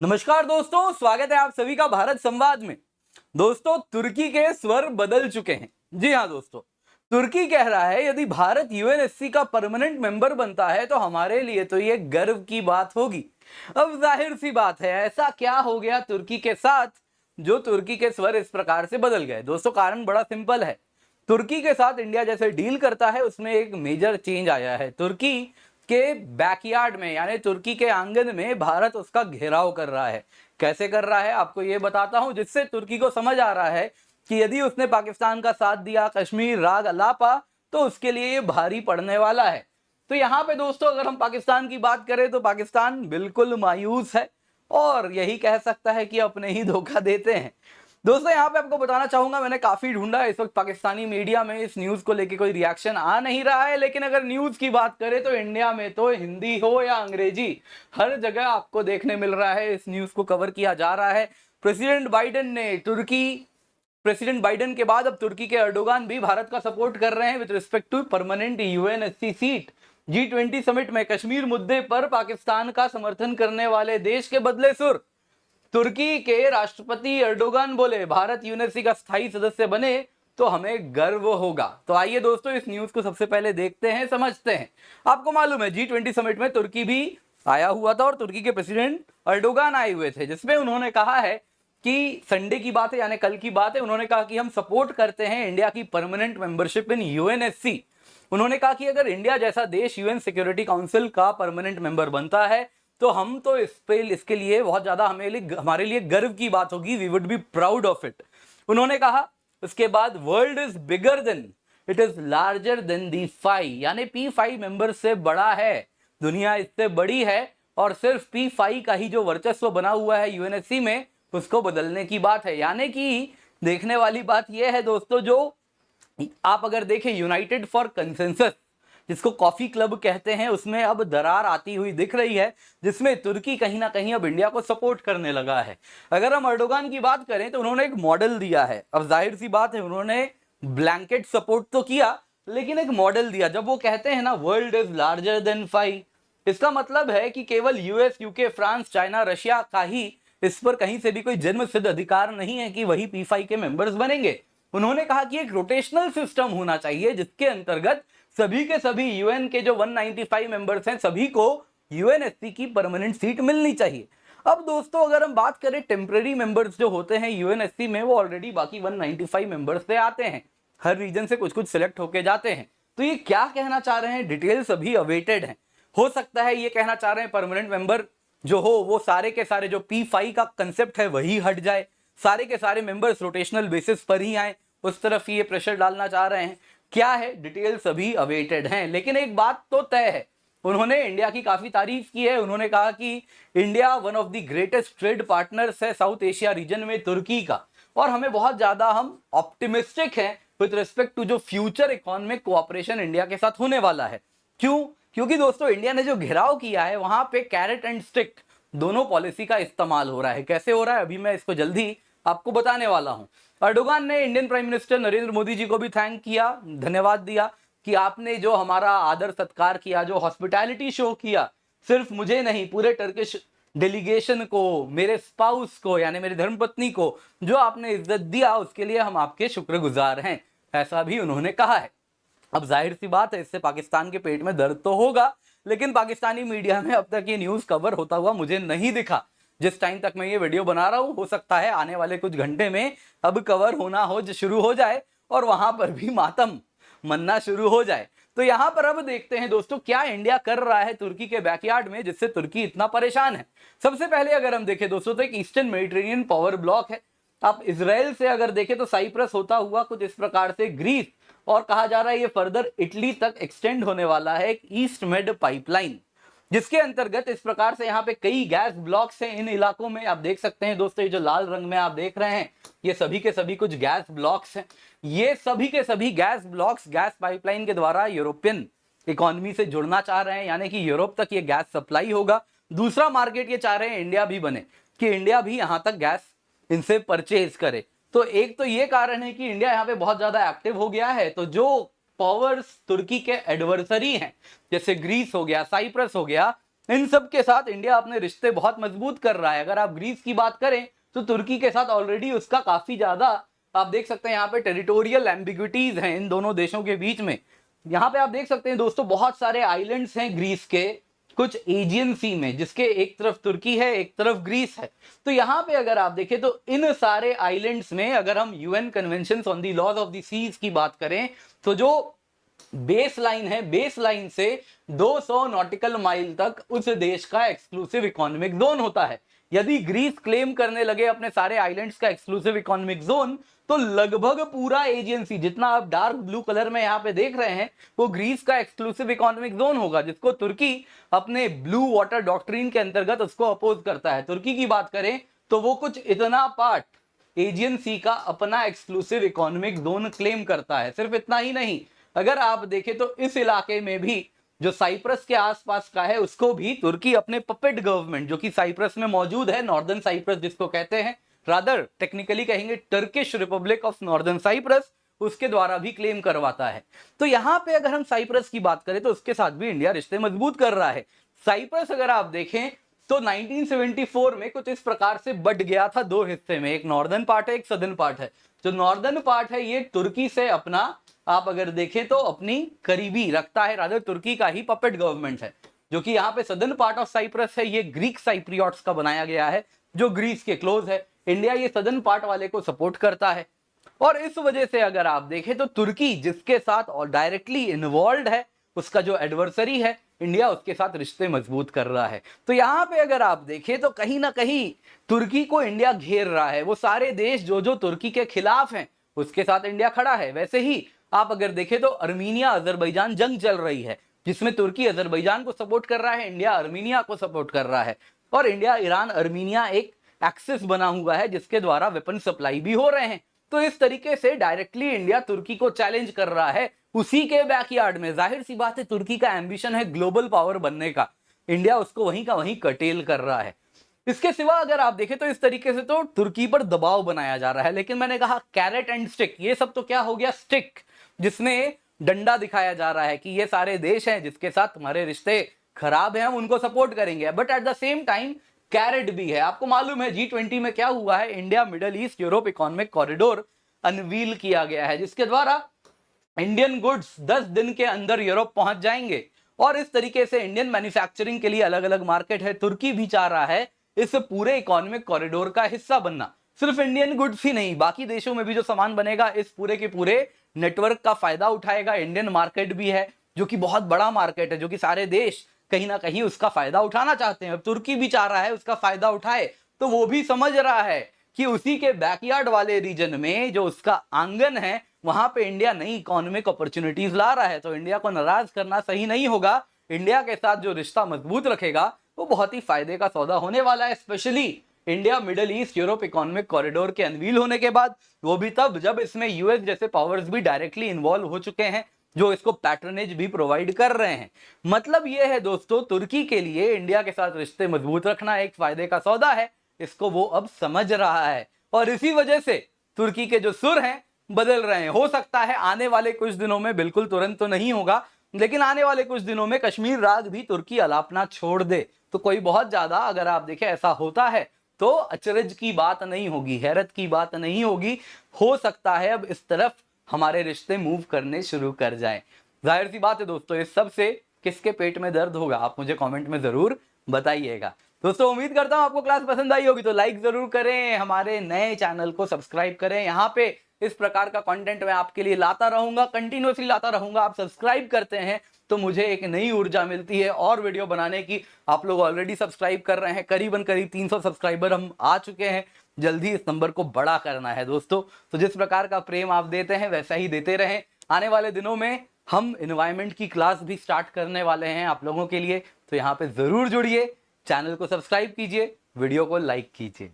नमस्कार दोस्तों, स्वागत है आप सभी का भारत संवाद में। दोस्तों, तुर्की के स्वर बदल चुके हैं। जी हाँ दोस्तों, तुर्की कह रहा है यदि भारत यूएनएससी का परमानेंट मेंबर बनता है तो हमारे लिए तो ये गर्व की बात होगी। अब जाहिर सी बात है, ऐसा क्या हो गया तुर्की के साथ जो तुर्की के स्वर इस प्रकार से बदल गए। दोस्तों, कारण बड़ा सिंपल है। तुर्की के साथ इंडिया जैसे डील करता है उसमें एक मेजर चेंज आया है। तुर्की के बैकयार्ड में यानी तुर्की के आंगन में भारत उसका घेराव कर रहा है। कैसे कर रहा है आपको ये बताता हूं, जिससे तुर्की को समझ आ रहा है कि यदि उसने पाकिस्तान का साथ दिया, कश्मीर राग अलापा, तो उसके लिए ये भारी पड़ने वाला है। तो यहां पे दोस्तों अगर हम पाकिस्तान की बात करें तो पाकिस्तान बिल्कुल मायूस है और यही कह सकता है कि अपने ही धोखा देते हैं। दोस्तों, यहाँ पे आपको बताना चाहूंगा, मैंने काफी ढूंढा, इस वक्त पाकिस्तानी मीडिया में इस न्यूज को लेके कोई रिएक्शन आ नहीं रहा है। लेकिन अगर न्यूज की बात करें तो इंडिया में तो हिंदी हो या अंग्रेजी, हर जगह आपको देखने मिल रहा है, इस न्यूज को कवर किया जा रहा है। प्रेसिडेंट बाइडेन के बाद अब तुर्की के एर्डोगान भी भारत का सपोर्ट कर रहे हैं with respect to permanent UNSC seat. G20 summit में कश्मीर मुद्दे पर पाकिस्तान का समर्थन करने वाले देश के बदले सुर। तुर्की के राष्ट्रपति एर्डोगान बोले, भारत यूएनएससी का स्थायी सदस्य बने तो हमें गर्व होगा। तो आइए दोस्तों, इस न्यूज को सबसे पहले देखते हैं, समझते हैं। आपको मालूम है G20 समिट में तुर्की भी आया हुआ था और तुर्की के प्रेसिडेंट एर्डोगान आए हुए थे, जिसमें उन्होंने कहा है कि संडे की बात है यानी कल की बात है, उन्होंने कहा कि हम सपोर्ट करते हैं इंडिया की परमानेंट मेंबरशिप इन यूएनएससी। उन्होंने कहा कि अगर इंडिया जैसा देश यूएन सिक्योरिटी काउंसिल का परमानेंट मेंबर बनता है तो हम तो इसके लिए बहुत ज्यादा हमारे लिए गर्व की बात होगी। We would be proud of it, उन्होंने कहा। उसके बाद world is bigger than, it is larger than the five, यानी P5 मेंबर से बड़ा है, दुनिया इससे बड़ी है और सिर्फ P5 का ही जो वर्चस्व बना हुआ है यूएनएससी में, उसको बदलने की बात है। यानी कि देखने वाली बात यह है दोस्तों, जो आप अगर देखें यूनाइटेड फॉर कंसेंसस जिसको कॉफी क्लब कहते हैं, उसमें अब दरार आती हुई दिख रही है, जिसमें तुर्की कहीं ना कहीं अब इंडिया को सपोर्ट करने लगा है। अगर हम एर्डोगान की बात करें तो उन्होंने एक मॉडल दिया है। अब जाहिर सी बात है, उन्होंने ब्लैंकेट सपोर्ट तो किया लेकिन एक मॉडल दिया। जब वो कहते हैं ना वर्ल्ड इज लार्जर देन 5, इसका मतलब है कि केवल US, UK, France, China, Russia का ही इस पर कहीं से भी कोई जन्म सिद्ध अधिकार नहीं है कि वही P5 के मेंबर्स बनेंगे। उन्होंने कहा कि एक रोटेशनल सिस्टम होना चाहिए जिसके अंतर्गत सभी के सभी यूएन के जो 195 मेंबर्स हैं, सभी को यूएनएससी की परमानेंट सीट मिलनी चाहिए। अब दोस्तों अगर हम बात करें, टेम्पररी मेंबर्स जो होते हैं यूएनएससी में, वो ऑलरेडी बाकी 195 मेंबर्स से आते हैं, हर रीजन से कुछ कुछ सिलेक्ट होके जाते हैं। तो ये क्या कहना चाह रहे हैं, डिटेल्स अभी अवेटेड हैं। हो सकता है ये कहना चाह रहे हैं परमानेंट मेंबर जो हो वो सारे के सारे जो P5 का कंसेप्ट है वही हट जाए, सारे के सारे मेंबर्स रोटेशनल बेसिस पर ही आए, उस तरफ ये प्रेशर डालना चाह रहे हैं। क्या है, डिटेल्स अभी अवेटेड हैं। लेकिन एक बात तो तय है, उन्होंने इंडिया की काफी तारीफ की है। उन्होंने कहा कि India one of the greatest trade partners है साउथ एशिया रीजन में तुर्की का, और हमें बहुत ज्यादा हम ऑप्टिमिस्टिक हैं विद रिस्पेक्ट टू जो फ्यूचर इकोनॉमिक कोऑपरेशन इंडिया के साथ होने वाला है। क्यों? क्योंकि दोस्तों इंडिया ने जो घेराव किया है वहां पे कैरेट एंड स्टिक दोनों पॉलिसी का इस्तेमाल हो रहा है। कैसे हो रहा है अभी मैं इसको जल्दी आपको बताने वाला हूं। एर्डोगान ने Indian prime minister Narendra Modi ji को भी थैंक किया, धन्यवाद दिया कि आपने जो हमारा आदर सत्कार किया, जो हॉस्पिटैलिटी शो किया, सिर्फ मुझे नहीं पूरे टर्किश डेलीगेशन को, मेरे स्पाउस को यानी मेरी धर्मपत्नी को जो आपने इज्जत दिया, उसके लिए हम आपके शुक्रगुजार हैं, ऐसा भी उन्होंने कहा है। अब जाहिर सी बात है, इससे पाकिस्तान के पेट में दर्द तो होगा, लेकिन पाकिस्तानी मीडिया में अब तक ये न्यूज कवर होता हुआ मुझे नहीं दिखा। जिस टाइम तक मैं ये वीडियो बना रहा हूं, हो सकता है आने वाले कुछ घंटे में अब कवर होना हो शुरू हो जाए और वहां पर भी मातम मनना शुरू हो जाए। तो यहां पर अब देखते हैं दोस्तों क्या इंडिया कर रहा है तुर्की के बैकयार्ड में जिससे तुर्की इतना परेशान है। सबसे पहले अगर हम देखें दोस्तों तो एक ईस्टर्न मेडिटेरेनियन पावर ब्लॉक है। आप इजराइल से अगर देखें तो साइप्रस होता हुआ कुछ इस प्रकार से ग्रीस, और कहा जा रहा है ये फर्दर इटली तक एक्सटेंड होने वाला है, एक ईस्ट मेड पाइपलाइन, जिसके अंतर्गत इस प्रकार से यहाँ पे कई गैस ब्लॉक्स हैं इन इलाकों में। आप देख सकते हैं दोस्तों, ये जो लाल रंग में आप देख रहे हैं ये सभी के सभी कुछ गैस ब्लॉक्स हैं। ये सभी के सभी गैस ब्लॉक्स गैस पाइपलाइन के द्वारा यूरोपियन इकोनॉमी से जुड़ना चाह रहे हैं, यानी कि यूरोप तक ये गैस सप्लाई होगा। दूसरा मार्केट ये चाह रहे हैं इंडिया भी बने, कि इंडिया भी यहाँ तक गैस इनसे परचेज करे। तो एक तो ये कारण है कि इंडिया यहाँ पे बहुत ज्यादा एक्टिव हो गया है। तो जो पावर्स तुर्की के एडवर्सरी हैं, जैसे ग्रीस हो गया, साइप्रस हो गया, इन सब के साथ इंडिया अपने रिश्ते बहुत मजबूत कर रहा है। अगर आप ग्रीस की बात करें तो तुर्की के साथ ऑलरेडी उसका काफी ज्यादा, आप देख सकते हैं यहाँ पे टेरिटोरियल एम्बिग्विटीज हैं इन दोनों देशों के बीच में। यहाँ पे आप देख सकते हैं दोस्तों बहुत सारे आइलैंड्स हैं ग्रीस के कुछ एजियन सी में, जिसके एक तरफ तुर्की है एक तरफ ग्रीस है। तो यहाँ पे अगर आप देखें तो इन सारे आइलैंड्स में अगर हम UN convention on the laws of the seas की बात करें तो जो बेस लाइन है, बेस लाइन से 200 नॉटिकल माइल तक उस देश का एक्सक्लूसिव इकोनॉमिक जोन होता है। यदि ग्रीस क्लेम करने लगे अपने सारे आइलैंड्स का एक्सक्लूसिव इकोनॉमिक जोन तो लगभग पूरा एजियन सी, जितना आप डार्क ब्लू कलर में यहाँ पे देख रहे हैं, वो ग्रीस का एक्सक्लूसिव इकोनॉमिक जोन होगा, जिसको तुर्की अपने ब्लू वाटर डॉक्ट्रिन के अंतर्गत उसको अपोज करता है। तुर्की की बात करें तो वो कुछ इतना पार्ट एजियन सी का अपना एक्सक्लूसिव इकोनॉमिक जोन क्लेम करता है। सिर्फ इतना ही नहीं, अगर आप देखें तो इस इलाके में भी जो साइप्रस के आसपास का है उसको भी तुर्की अपने पपेट गवर्नमेंट जो कि साइप्रस में मौजूद है, नॉर्दर्न साइप्रस जिसको कहते हैं, रादर टेक्निकली कहेंगे Turkish republic of northern Cyprus, उसके द्वारा भी क्लेम करवाता है। तो यहां पे अगर हम साइप्रस की बात करें तो उसके साथ भी इंडिया रिश्ते मजबूत कर रहा है। साइप्रस अगर आप देखें तो 1974 में कुछ इस प्रकार से बट गया था दो हिस्से में, एक नॉर्दर्न पार्ट है एक सदर्न पार्ट है। जो नॉर्दर्न पार्ट है ये तुर्की से अपना, आप अगर देखें तो अपनी करीबी रखता है, रादर तुर्की का ही पपेट गवर्नमेंट है। जो कि यहाँ पे सदर्न पार्ट ऑफ साइप्रस है ये ग्रीक साइप्रियोट्स का बनाया गया है जो ग्रीस के क्लोज है। इंडिया ये सदर्न पार्ट वाले को सपोर्ट करता है और इस वजह से अगर आप देखें तो तुर्की जिसके साथ और डायरेक्टली इन्वॉल्व है, उसका जो एडवर्सरी है इंडिया, उसके साथ रिश्ते मजबूत कर रहा है। तो यहाँ पे अगर आप देखें तो कहीं ना कहीं तुर्की को इंडिया घेर रहा है। वो सारे देश जो जो तुर्की के खिलाफ हैं उसके साथ इंडिया खड़ा है। वैसे ही आप अगर देखें तो अर्मीनिया अजरबैजान जंग चल रही है जिसमें तुर्की अजरबैजान को सपोर्ट कर रहा है, इंडिया अर्मीनिया को सपोर्ट कर रहा है और इंडिया ईरान अर्मीनिया एक एक्सिस बना हुआ है जिसके द्वारा वेपन सप्लाई भी हो रहे हैं। तो इस तरीके से डायरेक्टली इंडिया तुर्की को चैलेंज कर रहा है उसी के बैकयार्ड में। जाहिर सी बात है तुर्की का एम्बिशन है ग्लोबल पावर बनने का, इंडिया उसको वहीं का वहीं कर्टेल कर रहा है। इसके सिवा अगर आप देखें तो इस तरीके से तो तुर्की पर दबाव बनाया जा रहा है। लेकिन मैंने कहा कैरेट एंड स्टिक, ये सब तो क्या हो गया स्टिक, जिसमें डंडा दिखाया जा रहा है कि ये सारे देश हैं जिसके साथ तुम्हारे रिश्ते खराब हैं, हम उनको सपोर्ट करेंगे। But at the same time कैरेट भी है। आपको मालूम है G20 में क्या हुआ है, India middle east Europe economic corridor unveil किया गया है जिसके द्वारा इंडियन गुड्स 10 दिन के अंदर यूरोप पहुंच जाएंगे और इस तरीके से इंडियन मैन्युफैक्चरिंग के लिए अलग अलग मार्केट है। तुर्की भी चाह रहा है इस पूरे इकोनॉमिक कॉरिडोर का हिस्सा बनना। सिर्फ इंडियन गुड्स ही नहीं, बाकी देशों में भी जो सामान बनेगा इस पूरे के पूरे नेटवर्क का फायदा उठाएगा। इंडियन मार्केट भी है जो कि बहुत बड़ा मार्केट है, जो कि सारे देश कहीं ना कहीं उसका फायदा उठाना चाहते हैं। अब तुर्की भी चाह रहा है उसका फायदा उठाए, तो वो भी समझ रहा है कि उसी के बैकयार्ड वाले रीजन में जो उसका आंगन है वहां पे इंडिया नई इकोनॉमिक अपॉर्चुनिटीज ला रहा है। तो इंडिया को नाराज करना सही नहीं होगा। इंडिया के साथ जो रिश्ता मजबूत रखेगा वो बहुत ही फायदे का सौदा होने वाला है, specially India middle east Europe economic corridor के अनवील होने के बाद। वो भी तब जब इसमें यूएस जैसे पावर्स भी डायरेक्टली इन्वॉल्व हो चुके हैं जो इसको पैटर्नेज भी प्रोवाइड कर रहे हैं। मतलब ये है दोस्तों, तुर्की के लिए इंडिया के साथ रिश्ते मजबूत रखना एक फायदे का सौदा है, इसको वो अब समझ रहा है और इसी वजह से तुर्की के जो सुर हैं बदल रहे हैं। हो सकता है आने वाले कुछ दिनों में, बिल्कुल तुरंत तो नहीं होगा, लेकिन आने वाले कुछ दिनों में कश्मीर राग भी तुर्की अलापना छोड़ दे तो कोई बहुत ज्यादा, अगर आप देखें ऐसा होता है तो अचरज की बात नहीं होगी, हैरत की बात नहीं होगी। हो सकता है अब इस तरफ हमारे रिश्ते मूव करने शुरू कर जाएं। जाहिर सी बात है दोस्तों, इस सब से किसके पेट में दर्द होगा आप मुझे कमेंट में जरूर बताइएगा। दोस्तों उम्मीद करता हूं आपको क्लास पसंद आई होगी, तो लाइक जरूर करें, हमारे नए चैनल को सब्सक्राइब करें। यहाँ पे इस प्रकार का कंटेंट मैं आपके लिए लाता रहूंगा, कंटिन्यूअसली लाता रहूंगा। आप सब्सक्राइब करते हैं तो मुझे एक नई ऊर्जा मिलती है और वीडियो बनाने की। आप लोग ऑलरेडी सब्सक्राइब कर रहे हैं, करीब 300 सब्सक्राइबर हम आ चुके हैं। जल्दी इस नंबर को बड़ा करना है दोस्तों। तो जिस प्रकार का प्रेम आप देते हैं वैसा ही देते रहें। आने वाले दिनों में हम एनवायरनमेंट की क्लास भी स्टार्ट करने वाले हैं आप लोगों के लिए, तो यहाँ पे जरूर जुड़िए, चैनल को सब्सक्राइब कीजिए, वीडियो को लाइक कीजिए।